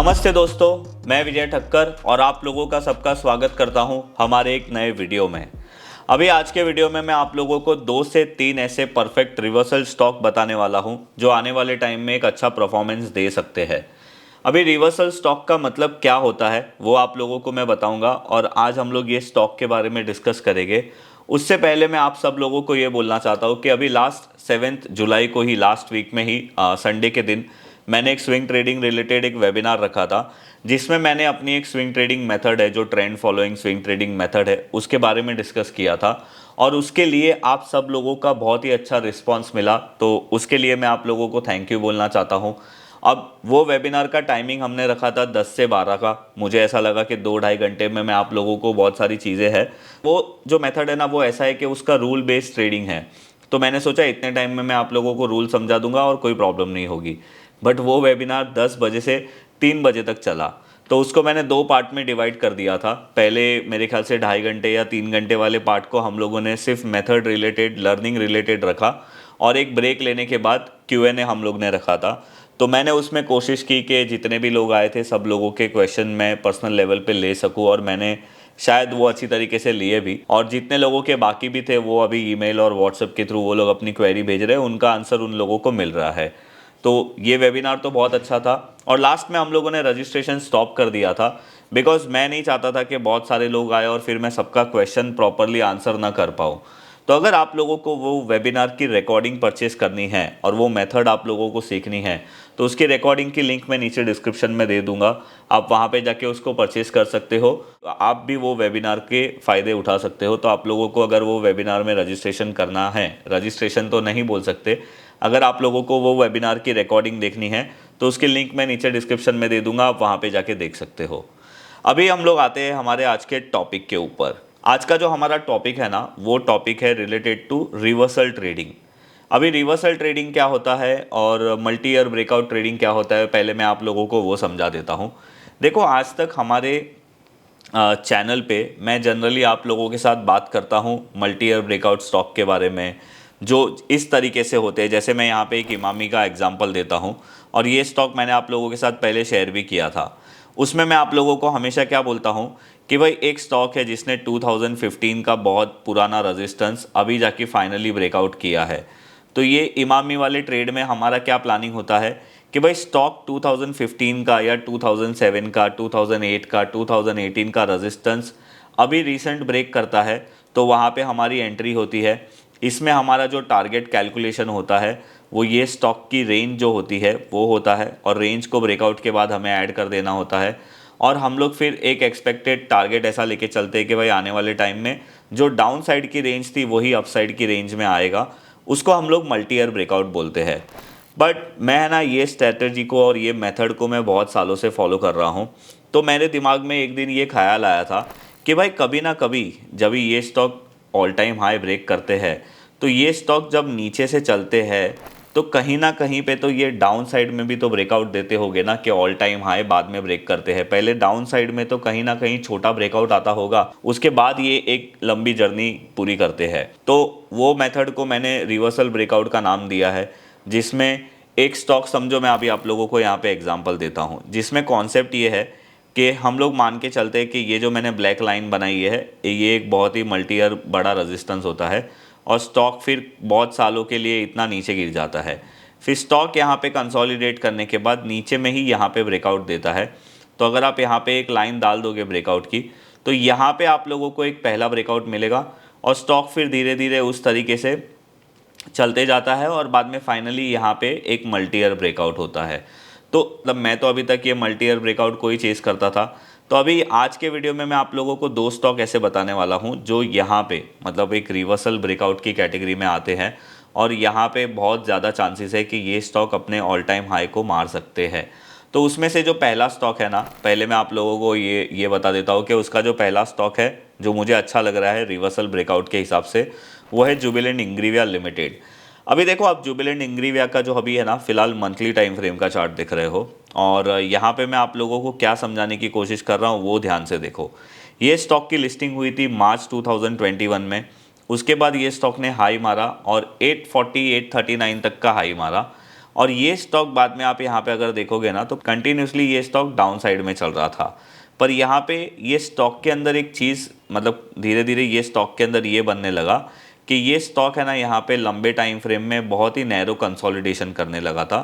नमस्ते दोस्तों, मैं विजय ठक्कर और आप लोगों का सबका स्वागत करता हूं हमारे एक नए वीडियो में। अभी आज के वीडियो में मैं आप लोगों को 2 से 3 ऐसे परफेक्ट रिवर्सल स्टॉक बताने वाला हूं जो आने वाले टाइम में एक अच्छा परफॉर्मेंस दे सकते हैं। अभी रिवर्सल स्टॉक का मतलब क्या होता है वो आप लोगों को मैं बताऊंगा और आज हम लोग ये स्टॉक के बारे में डिस्कस करेंगे। उससे पहले मैं आप सब लोगों को ये बोलना चाहता हूँ कि अभी लास्ट 7 जुलाई को ही, लास्ट वीक में ही संडे के दिन मैंने एक स्विंग ट्रेडिंग रिलेटेड एक वेबिनार रखा था, जिसमें मैंने अपनी एक स्विंग ट्रेडिंग मेथड है, जो trend following swing trading method है, उसके बारे में डिस्कस किया था और उसके लिए आप सब लोगों का बहुत ही अच्छा रिस्पांस मिला। तो उसके लिए मैं आप लोगों को थैंक यू बोलना चाहता हूँ। अब वो वेबिनार का टाइमिंग हमने रखा था 10 से 12 का। मुझे ऐसा लगा कि 2-2.5 घंटे में मैं आप लोगों को बहुत सारी चीज़ें हैं। वो जो मेथड है ना, वो ऐसा है कि उसका रूल बेस्ड ट्रेडिंग है, तो मैंने सोचा इतने टाइम में मैं आप लोगों को रूल समझा दूंगा और कोई प्रॉब्लम नहीं होगी। बट वो वेबिनार 10 बजे से 3 बजे तक चला, तो उसको मैंने 2 पार्ट में डिवाइड कर दिया था। पहले मेरे ख्याल से 2.5 घंटे या 3 घंटे वाले पार्ट को हम लोगों ने सिर्फ मेथड रिलेटेड, लर्निंग रिलेटेड रखा और एक ब्रेक लेने के बाद Q&A हम लोग ने रखा था। तो मैंने उसमें कोशिश की कि जितने भी लोग आए थे सब लोगों के क्वेश्चन मैं पर्सनल लेवल पे ले सकूं और मैंने शायद वो अच्छी तरीके से लिए भी। और जितने लोगों के बाकी भी थे वो अभी ईमेल और व्हाट्सएप के थ्रू वो लोग अपनी क्वेरी भेज रहे हैं, उनका आंसर उन लोगों को मिल रहा है। तो ये वेबिनार तो बहुत अच्छा था और लास्ट में हम लोगों ने रजिस्ट्रेशन स्टॉप कर दिया था, बिकॉज मैं नहीं चाहता था कि बहुत सारे लोग आए और फिर मैं सबका क्वेश्चन प्रॉपरली आंसर ना कर पाऊँ। तो अगर आप लोगों को वो वेबिनार की रिकॉर्डिंग परचेस करनी है और वो मेथड आप लोगों को सीखनी है, तो उसकी रिकॉर्डिंग की लिंक मैं नीचे डिस्क्रिप्शन में दे दूंगा। आप वहाँ पे जाके उसको परचेस कर सकते हो। आप भी वो वेबिनार के फ़ायदे उठा सकते हो। तो आप लोगों को अगर वो वेबिनार में रजिस्ट्रेशन करना है, रजिस्ट्रेशन तो नहीं बोल सकते, अगर आप लोगों को वो वेबिनार की रिकॉर्डिंग देखनी है तो उसकी लिंक मैं नीचे डिस्क्रिप्शन में दे दूंगा, आप वहाँ पे जाके देख सकते हो। अभी हम लोग आते हैं हमारे आज के टॉपिक के ऊपर। आज का जो हमारा टॉपिक है ना, वो टॉपिक है रिलेटेड टू रिवर्सल ट्रेडिंग। अभी रिवर्सल ट्रेडिंग क्या होता है और मल्टी ईयर ब्रेकआउट ट्रेडिंग क्या होता है, पहले मैं आप लोगों को वो समझा देता हूँ। देखो, आज तक हमारे चैनल पे मैं जनरली आप लोगों के साथ बात करता हूँ मल्टी ईयर ब्रेकआउट स्टॉक के बारे में, जो इस तरीके से होते हैं। जैसे मैं यहाँ पे एक इमामी का एग्जांपल देता हूँ और ये स्टॉक मैंने आप लोगों के साथ पहले शेयर भी किया था। उसमें मैं आप लोगों को हमेशा क्या बोलता हूँ कि भाई एक स्टॉक है जिसने 2015 का बहुत पुराना रेजिस्टेंस अभी जाके फाइनली ब्रेकआउट किया है। तो ये इमामी वाले ट्रेड में हमारा क्या प्लानिंग होता है कि भाई स्टॉक 2015 का या 2007 का, 2008 का, 2018 का रेजिस्टेंस अभी रीसेंट ब्रेक करता है, तो वहाँ पे हमारी एंट्री होती है। इसमें हमारा जो टारगेट कैलकुलेशन होता है वो ये स्टॉक की रेंज जो होती है वो होता है और रेंज को ब्रेकआउट के बाद हमें ऐड कर देना होता है। और हम लोग फिर एक एक्सपेक्टेड टारगेट ऐसा लेके चलते हैं कि भाई आने वाले टाइम में जो डाउन साइड की रेंज थी वही अप साइड की रेंज में आएगा। उसको हम लोग मल्टी ईयर ब्रेकआउट बोलते हैं। बट मैं ना ये स्ट्रेटजी को और ये मेथड को मैं बहुत सालों से फॉलो कर रहा हूँ। तो मेरे दिमाग में एक दिन ये ख्याल आया था कि भाई कभी ना कभी जब ये stock all time high break करते हैं, तो ये स्टॉक जब नीचे से चलते हैं तो कहीं ना कहीं पे तो ये डाउन साइड में भी तो ब्रेकआउट देते होंगे ना, कि ऑल टाइम हाई बाद में ब्रेक करते हैं। पहले डाउन साइड में तो कहीं ना कहीं छोटा ब्रेकआउट आता होगा, उसके बाद ये एक लंबी जर्नी पूरी करते हैं। तो वो मेथड को मैंने रिवर्सल ब्रेकआउट का नाम दिया है, जिसमें एक स्टॉक समझो, मैं अभी आप लोगों को यहाँ पे एग्जांपल देता हूँ, जिसमें कॉन्सेप्ट ये है कि हम लोग मान के चलते हैं कि ये जो मैंने ब्लैक लाइन बनाई है ये एक बहुत ही मल्टी ईयर बड़ा रेजिस्टेंस होता है और स्टॉक फिर बहुत सालों के लिए इतना नीचे गिर जाता है। फिर स्टॉक यहाँ पे कंसोलिडेट करने के बाद नीचे में ही यहाँ पे ब्रेकआउट देता है। तो अगर आप यहाँ पे एक लाइन डाल दोगे ब्रेकआउट की, तो यहाँ पे आप लोगों को एक पहला ब्रेकआउट मिलेगा और स्टॉक फिर धीरे धीरे उस तरीके से चलते जाता है और बाद में फाइनली यहाँ पे एक मल्टी ईयर ब्रेकआउट होता है। तो मतलब मैं तो अभी तक ये मल्टी ईयर ब्रेकआउट को ही चेस करता था। तो अभी आज के वीडियो में मैं आप लोगों को 2 स्टॉक ऐसे बताने वाला हूँ जो यहाँ पे मतलब एक रिवर्सल ब्रेकआउट की कैटेगरी में आते हैं और यहाँ पे बहुत ज़्यादा चांसेस है कि ये स्टॉक अपने ऑल टाइम हाई को मार सकते हैं। तो उसमें से जो पहला स्टॉक है ना, पहले मैं आप लोगों को ये बता देता हूँ कि उसका जो पहला स्टॉक है जो मुझे अच्छा लग रहा है रिवर्सल ब्रेकआउट के हिसाब से, वो है जुबिलेंट इंग्रीविया लिमिटेड। अभी देखो, आप जुबिलेंट इंग्रीविया का जो अभी है ना, फिलहाल मंथली टाइम फ्रेम का चार्ट दिख रहे हो और यहाँ पे मैं आप लोगों को क्या समझाने की कोशिश कर रहा हूँ वो ध्यान से देखो। ये स्टॉक की लिस्टिंग हुई थी मार्च 2021 में। उसके बाद ये स्टॉक ने हाई मारा और 840 839 तक का हाई मारा और ये स्टॉक बाद में आप यहाँ पे अगर देखोगे ना तो कंटिन्यूसली ये स्टॉक डाउन साइड में चल रहा था। पर यहाँ पे ये स्टॉक के अंदर एक चीज़ मतलब धीरे धीरे ये स्टॉक के अंदर ये बनने लगा कि ये स्टॉक है ना यहाँ पे लंबे टाइम फ्रेम में बहुत ही नैरो कंसोलिडेशन करने लगा था।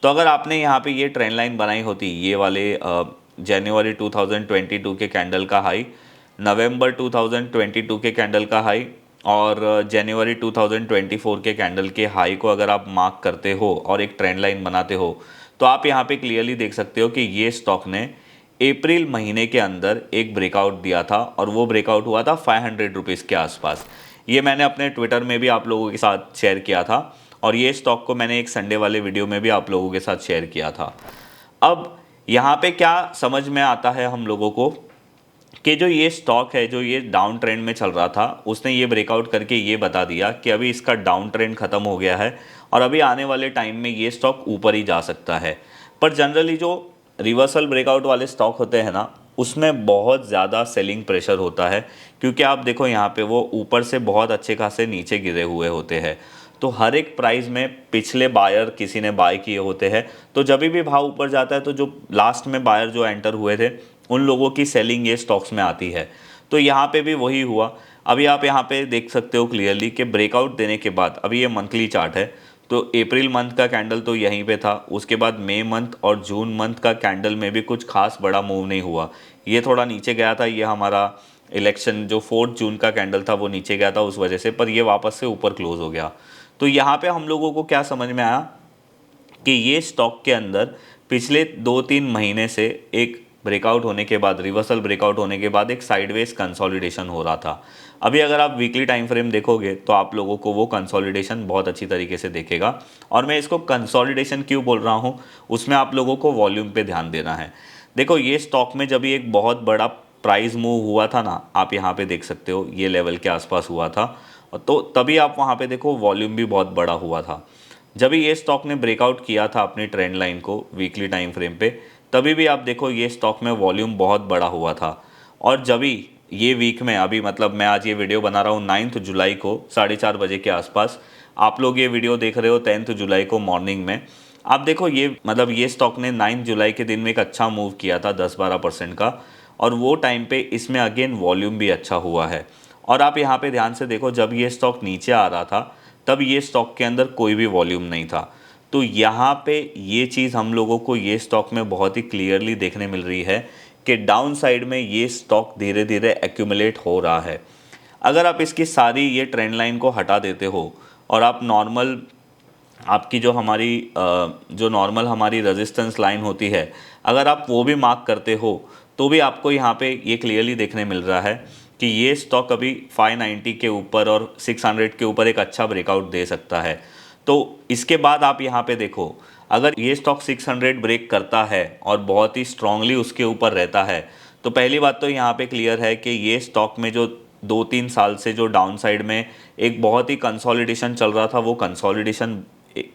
तो अगर आपने यहाँ पे ये ट्रेंड लाइन बनाई होती, ये वाले जनवरी 2022 के कैंडल का हाई, नवंबर 2022 के कैंडल का हाई और जनवरी 2024 के कैंडल के हाई को अगर आप मार्क करते हो और एक ट्रेंड लाइन बनाते हो तो आप यहाँ पे क्लियरली देख सकते हो कि ये स्टॉक ने अप्रैल महीने के अंदर एक ब्रेकआउट दिया था और वो ब्रेकआउट हुआ था 500 रुपीज़ के आसपास। ये मैंने अपने ट्विटर में भी आप लोगों के साथ शेयर किया था और ये स्टॉक को मैंने एक संडे वाले वीडियो में भी आप लोगों के साथ शेयर किया था। अब यहाँ पे क्या समझ में आता है हम लोगों को कि जो ये स्टॉक है जो ये डाउन ट्रेंड में चल रहा था, उसने ये ब्रेकआउट करके ये बता दिया कि अभी इसका डाउन ट्रेंड ख़त्म हो गया है और अभी आने वाले टाइम में ये स्टॉक ऊपर ही जा सकता है। पर जनरली जो रिवर्सल ब्रेकआउट वाले स्टॉक होते हैं ना, उसमें बहुत ज़्यादा सेलिंग प्रेशर होता है क्योंकि आप देखो यहाँ पे वो ऊपर से बहुत अच्छे खासे नीचे गिरे हुए होते हैं। तो हर एक प्राइस में पिछले बायर किसी ने बाय किए होते हैं, तो जब भी भाव ऊपर जाता है तो जो लास्ट में बायर जो एंटर हुए थे उन लोगों की सेलिंग ये स्टॉक्स में आती है। तो यहाँ पे भी वही हुआ। अभी आप यहाँ पे देख सकते हो क्लियरली कि ब्रेकआउट देने के बाद अभी ये मंथली चार्ट है तो अप्रैल मंथ का कैंडल तो यहीं पे था, उसके बाद मई मंथ और जून मंथ का कैंडल में भी कुछ खास बड़ा मूव नहीं हुआ। ये थोड़ा नीचे गया था, ये हमारा इलेक्शन जो 4 जून का कैंडल था वो नीचे गया था उस वजह से, पर ये वापस से ऊपर क्लोज हो गया। तो यहाँ पे हम लोगों को क्या समझ में आया कि ये स्टॉक के अंदर पिछले 2-3 महीने से एक ब्रेकआउट होने के बाद, रिवर्सल ब्रेकआउट होने के बाद एक साइडवेज कंसोलिडेशन हो रहा था। अभी अगर आप वीकली टाइम फ्रेम देखोगे तो आप लोगों को वो कंसोलिडेशन बहुत अच्छी तरीके से देखेगा। और मैं इसको कंसोलिडेशन क्यों बोल रहा हूँ, उसमें आप लोगों को वॉल्यूम पे ध्यान देना है। देखो ये स्टॉक में जब एक बहुत बड़ा प्राइस मूव हुआ था ना, आप यहाँ पे देख सकते हो ये लेवल के आसपास हुआ था, तो तभी आप वहाँ पे देखो वॉल्यूम भी बहुत बड़ा हुआ था। जब ये स्टॉक ने ब्रेकआउट किया था अपनी ट्रेंड लाइन को वीकली टाइम फ्रेम पे, तभी भी आप देखो ये स्टॉक में वॉल्यूम बहुत बड़ा हुआ था। और जब भी ये वीक में, अभी मतलब मैं आज ये वीडियो बना रहा हूँ 9 जुलाई को 4:30 बजे के आसपास, आप लोग ये वीडियो देख रहे हो 10 जुलाई को मॉर्निंग में। आप देखो ये मतलब ये स्टॉक ने 9 जुलाई के दिन में एक अच्छा मूव किया था 10-12% का, और वो टाइम पे इसमें अगेन वॉल्यूम भी अच्छा हुआ है। और आप यहाँ पे ध्यान से देखो जब ये स्टॉक नीचे आ रहा था तब ये स्टॉक के अंदर कोई भी वॉल्यूम नहीं था। तो यहाँ पे ये चीज़ हम लोगों को ये स्टॉक में बहुत ही क्लियरली देखने मिल रही है कि डाउन साइड में ये स्टॉक धीरे धीरे एक्यूमुलेट हो रहा है। अगर आप इसकी सारी ये ट्रेंड लाइन को हटा देते हो और आप नॉर्मल आपकी जो नॉर्मल हमारी रेजिस्टेंस लाइन होती है, अगर आप वो भी मार्क करते हो तो भी आपको यहाँ पे ये क्लियरली देखने मिल रहा है कि ये स्टॉक अभी 590 के ऊपर और 600 के ऊपर एक अच्छा ब्रेकआउट दे सकता है। तो इसके बाद आप यहाँ पे देखो, अगर ये स्टॉक 600 ब्रेक करता है और बहुत ही स्ट्रांगली उसके ऊपर रहता है, तो पहली बात तो यहाँ पे क्लियर है कि ये स्टॉक में जो 2-3 साल से जो डाउन साइड में एक बहुत ही कंसोलिडेशन चल रहा था, वो कंसोलिडेशन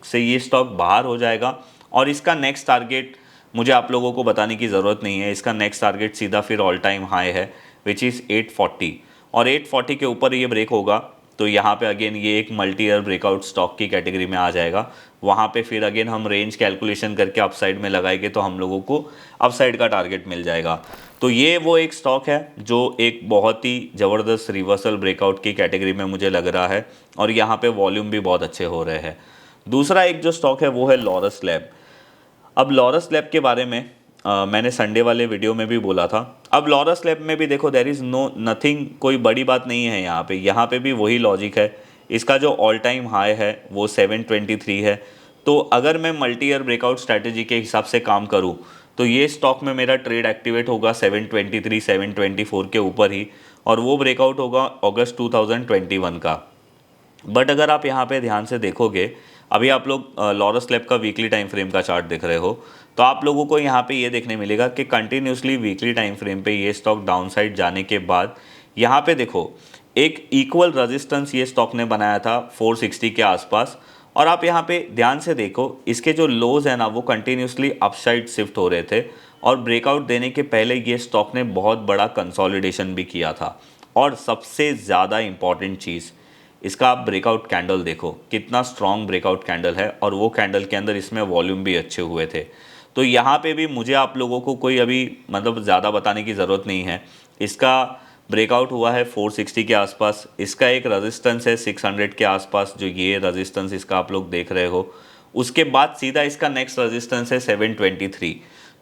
से ये स्टॉक बाहर हो जाएगा। और इसका नेक्स्ट टारगेट मुझे आप लोगों को बताने की ज़रूरत नहीं है, इसका नेक्स्ट टारगेट सीधा फिर ऑल टाइम हाई है विच इज़ 840, और 840 के ऊपर ये ब्रेक होगा तो यहाँ पे अगेन ये एक मल्टी ईयर ब्रेकआउट स्टॉक की कैटेगरी में आ जाएगा। वहाँ पे फिर अगेन हम रेंज कैलकुलेशन करके अपसाइड में लगाएंगे तो हम लोगों को अपसाइड का टारगेट मिल जाएगा। तो ये वो एक स्टॉक है जो एक बहुत ही ज़बरदस्त रिवर्सल ब्रेकआउट की कैटेगरी में मुझे लग रहा है, और यहाँ पे वॉल्यूम भी बहुत अच्छे हो रहे हैं। दूसरा एक जो स्टॉक है वो है लॉरस लैब। अब लॉरस लैब के बारे में मैंने संडे वाले वीडियो में भी बोला था। अब लॉरस लैब में भी देखो देयर इज़ नथिंग, कोई बड़ी बात नहीं है यहाँ पे भी वही लॉजिक है। इसका जो ऑल टाइम हाई है वो 723 है। तो अगर मैं मल्टी ईयर ब्रेकआउट स्ट्रैटेजी के हिसाब से काम करूँ तो ये स्टॉक में मेरा ट्रेड एक्टिवेट होगा 723 724 के ऊपर ही, और वो ब्रेकआउट होगा अगस्त 2021 का। बट अगर आप यहाँ पे ध्यान से देखोगे, अभी आप लोग लॉरस लैब का वीकली टाइम फ्रेम का चार्ट देख रहे हो, तो आप लोगों को यहाँ पे ये देखने मिलेगा कि कंटिन्यूसली वीकली टाइम फ्रेम पे ये स्टॉक डाउन साइड जाने के बाद यहाँ पे देखो एक इक्वल रेजिस्टेंस ये स्टॉक ने बनाया था 460 के आसपास। और आप यहाँ पे ध्यान से देखो इसके जो लोज है ना वो कंटिन्यूसली अपसाइड शिफ्ट हो रहे थे, और ब्रेकआउट देने के पहले ये स्टॉक ने बहुत बड़ा कंसोलिडेशन भी किया था। और सबसे ज़्यादा इम्पॉर्टेंट चीज़, इसका आप ब्रेकआउट कैंडल देखो, कितना स्ट्रॉन्ग ब्रेकआउट कैंडल है, और वो कैंडल के अंदर इसमें वॉल्यूम भी अच्छे हुए थे। तो यहाँ पे भी मुझे आप लोगों को कोई अभी मतलब ज़्यादा बताने की ज़रूरत नहीं है। इसका ब्रेकआउट हुआ है 460 के आसपास, इसका एक रेजिस्टेंस है 600 के आसपास, जो ये रेजिस्टेंस इसका आप लोग देख रहे हो। उसके बाद सीधा इसका नेक्स्ट रेजिस्टेंस है 723।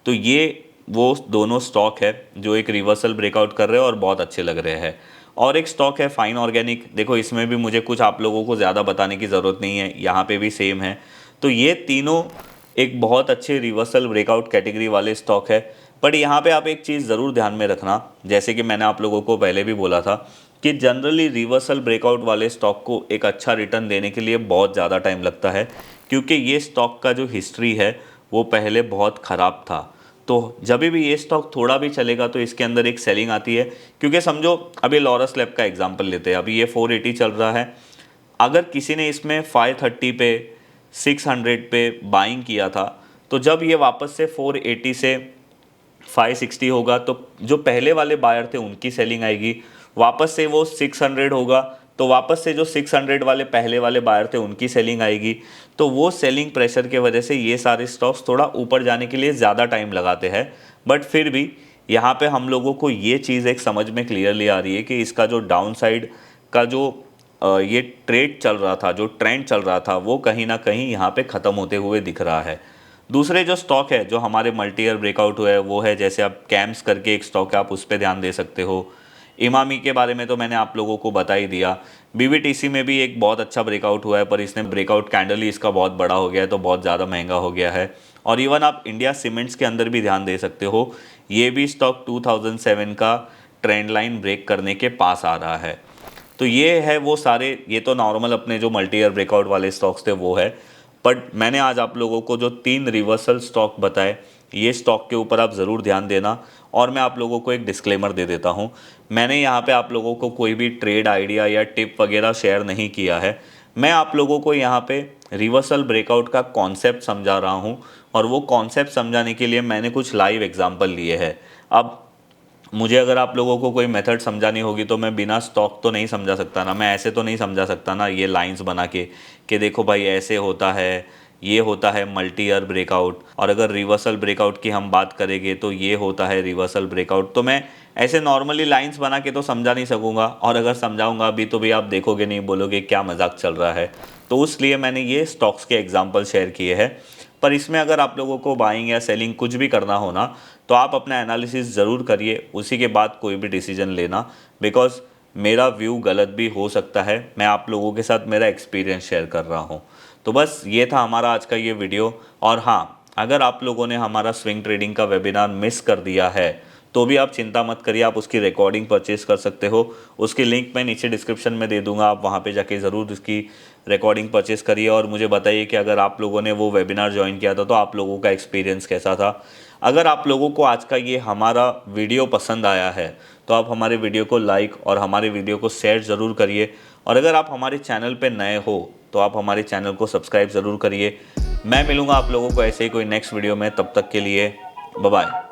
तो ये वो दोनों स्टॉक है जो एक रिवर्सल ब्रेकआउट कर रहे हैं और बहुत अच्छे लग रहे हैं। और एक स्टॉक है फाइन ऑर्गेनिक, देखो इसमें भी मुझे कुछ आप लोगों को ज़्यादा बताने की ज़रूरत नहीं है, यहाँ पे भी सेम है। तो ये तीनों एक बहुत अच्छे रिवर्सल ब्रेकआउट कैटेगरी वाले स्टॉक है। बट यहाँ पे आप एक चीज़ ज़रूर ध्यान में रखना, जैसे कि मैंने आप लोगों को पहले भी बोला था कि जनरली रिवर्सल ब्रेकआउट वाले स्टॉक को एक अच्छा रिटर्न देने के लिए बहुत ज़्यादा टाइम लगता है, क्योंकि ये स्टॉक का जो हिस्ट्री है वो पहले बहुत ख़राब था। तो जब भी ये स्टॉक थोड़ा भी चलेगा तो इसके अंदर एक सेलिंग आती है, क्योंकि समझो अभी लॉरस लैब का एग्जांपल लेते हैं, अभी ये 480 चल रहा है। अगर किसी ने इसमें 530 पे 600 पे बाइंग किया था, तो जब ये वापस से 480 से 560 होगा तो जो पहले वाले बायर थे उनकी सेलिंग आएगी, वापस से वो 600 होगा तो वापस से जो 600 वाले पहले वाले बायर थे उनकी सेलिंग आएगी। तो वो सेलिंग प्रेशर के वजह से ये सारे स्टॉक्स थोड़ा ऊपर जाने के लिए ज़्यादा टाइम लगाते हैं। बट फिर भी यहाँ पे हम लोगों को ये चीज़ एक समझ में क्लियरली आ रही है कि इसका जो डाउन साइड का जो ये ट्रेड चल रहा था, जो ट्रेंड चल रहा था, वो कहीं ना कहीं यहाँ पे ख़त्म होते हुए दिख रहा है। दूसरे जो स्टॉक है जो हमारे मल्टी ईयर ब्रेकआउट हुआ है वो है, जैसे आप कैम्स करके एक स्टॉक है, आप उस पर ध्यान दे सकते हो। इमामी के बारे में तो मैंने आप लोगों को बता ही दिया। बीवीटीसी में भी एक बहुत अच्छा ब्रेकआउट हुआ है, पर इसने ब्रेकआउट कैंडल ही इसका बहुत बड़ा हो गया है, तो बहुत ज़्यादा महंगा हो गया है। और इवन आप इंडिया सीमेंट्स के अंदर भी ध्यान दे सकते हो, ये भी स्टॉक 2007 का ट्रेंड लाइन ब्रेक करने के पास आ रहा है। तो ये है वो सारे, ये तो नॉर्मल अपने जो मल्टी ईयर ब्रेकआउट वाले स्टॉक्स थे वो है। बट मैंने आज आप लोगों को जो 3 रिवर्सल स्टॉक बताए, ये स्टॉक के ऊपर आप ज़रूर ध्यान देना। और मैं आप लोगों को एक डिस्क्लेमर दे देता हूँ, मैंने यहाँ पे आप लोगों को कोई भी ट्रेड आइडिया या टिप वगैरह शेयर नहीं किया है। मैं आप लोगों को यहाँ पे रिवर्सल ब्रेकआउट का कॉन्सेप्ट समझा रहा हूँ, और वो कॉन्सेप्ट समझाने के लिए मैंने कुछ लाइव एग्जाम्पल लिए हैं। अब मुझे अगर आप लोगों को कोई मेथड समझानी होगी तो मैं बिना स्टॉक तो नहीं समझा सकता ना, मैं ऐसे तो नहीं समझा सकता ना ये लाइंस बना के कि देखो भाई ऐसे होता है, ये होता है मल्टी ईयर ब्रेकआउट, और अगर रिवर्सल ब्रेकआउट की हम बात करेंगे तो ये होता है रिवर्सल ब्रेकआउट। तो मैं ऐसे नॉर्मली लाइंस बना के तो समझा नहीं सकूँगा, और अगर समझाऊँगा अभी तो भी आप देखोगे नहीं, बोलोगे क्या मजाक चल रहा है। तो इसलिए मैंने ये स्टॉक्स के एग्जाम्पल शेयर किए हैं। पर इसमें अगर आप लोगों को बाइंग या सेलिंग कुछ भी करना हो ना, तो आप अपना एनालिसिस ज़रूर करिए, उसी के बाद कोई भी डिसीजन लेना। बिकॉज मेरा व्यू गलत भी हो सकता है, मैं आप लोगों के साथ मेरा एक्सपीरियंस शेयर कर रहा हूँ। तो बस ये था हमारा आज का ये वीडियो। और हाँ, अगर आप लोगों ने हमारा स्विंग ट्रेडिंग का वेबिनार मिस कर दिया है तो भी आप चिंता मत करिए, आप उसकी रिकॉर्डिंग परचेज कर सकते हो। उसकी लिंक मैं नीचे डिस्क्रिप्शन में दे दूंगा, आप वहाँ पे जाके ज़रूर उसकी रिकॉर्डिंग परचेज करिए और मुझे बताइए कि अगर आप लोगों ने वो वेबिनार ज्वाइन किया था तो आप लोगों का एक्सपीरियंस कैसा था। अगर आप लोगों को आज का ये हमारा वीडियो पसंद आया है तो आप हमारे वीडियो को लाइक और हमारे वीडियो को शेयर ज़रूर करिए। और अगर आप हमारे चैनल पर नए हो तो आप हमारे चैनल को सब्सक्राइब ज़रूर करिए। मैं मिलूँगा आप लोगों को ऐसे ही कोई नेक्स्ट वीडियो में, तब तक के लिए बाय बाय।